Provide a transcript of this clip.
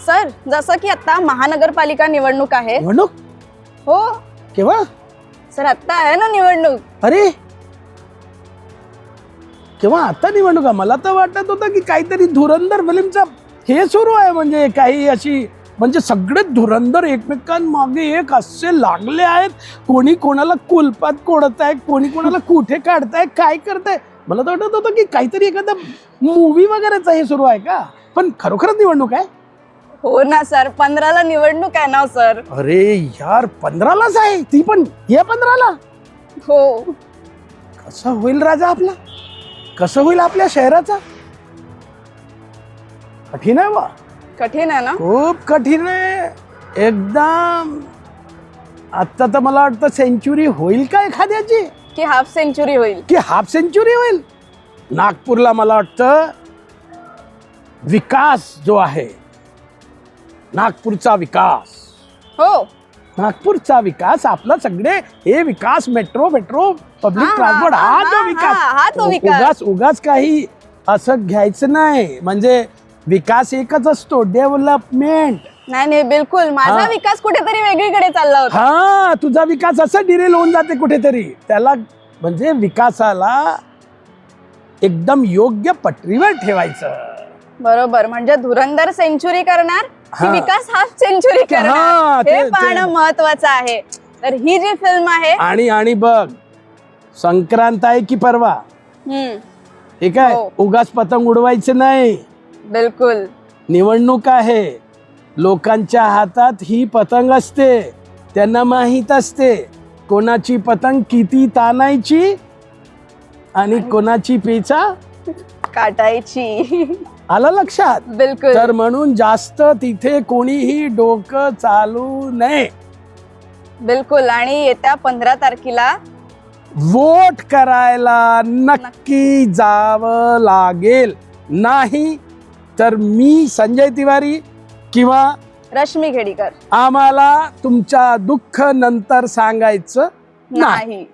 Sir, जसं की आता महानगरपालिका निवडणूक आहे. निवडणूक हो केव्हा? सर, आता आहे ना निवडणूक. अरे केव्हा? आता निवडणूक? मला तर वाटत होतं की काहीतरी धुरंधर फिल्मचा हे सुरू आहे, म्हणजे काही अशी, म्हणजे सगळे धुरंधर एकमेकांमागे एक असे लागले आहेत. कोणी कोणाला कुलपात कोडत आहे, कोणी कोणाला कुठे काढताय, काय करताय. मला तर वाटत होतं की काहीतरी एखादा मूवी वगैरेच हे सुरू आहे का, पण खरोखरच निवडणूक आहे. हो ना सर, 15ला निवडणूक आहे ना सर. अरे यार, 15लाच आहे ती, पण या 15ला हो. कसं होईल राजा आपला, कसं होईल आपल्या शहराचा? कठीण आहे बा, कठीण आहे ना. खूप कठीण आहे एकदम. आता तर मला वाटतं सेंचुरी होईल का एखाद्याची, की हाफ सेंचुरी होईल. की हाफ सेंचुरी होईल. नागपूरला मला वाटतं विकास जो आहे, नागपूरचा विकास, हो. नागपूरचा विकास, आपला सगळे हे विकास, मेट्रो पब्लिक हा, ट्रान्सपोर्ट, हा, हा जो हा, विकास, हा तो विकास. उगाच काही असं घ्यायचं नाही. म्हणजे विकास एकच असतो, डेव्हलपमेंट. नाही बिलकुल. माझा हा. विकास कुठेतरी वेगळीकडे चालला होता. हा, तुझा विकास असं डिरेल होऊन जाते कुठेतरी. त्याला म्हणजे विकासाला एकदम योग्य पटरीवर ठेवायचं. बरोबर. म्हणजे धुरंधर सेंचुरी करणार की हा. विकास हाफ सेंचुरी हा, करणार, हे ते- पाहणं महत्वाचं आहे. तर ही जी फिल्म आहे, आणि बघ, संक्रांत आहे की परवा, ठीक आहे, हो. उगाच पतंग उडवायचं नाही. बिलकुल. निवडणूक आहे, लोकांच्या हातात ही पतंग असते, त्यांना माहीत असते कोणाची पतंग किती ताणायची आणि कोणाची पेचा काटायची. आलं लक्षात? बिलकुल. तर म्हणून जास्त तिथे कोणीही डोकं चालू नये. बिलकुल. आणि येत्या 15 तारखेला वोट करायला नक्की जावं लागेल. नाही तर मी संजय तिवारी किंवा रश्मी खेडीकर आम्हाला तुमच्या दुःख नंतर सांगायचं नाही. नाही.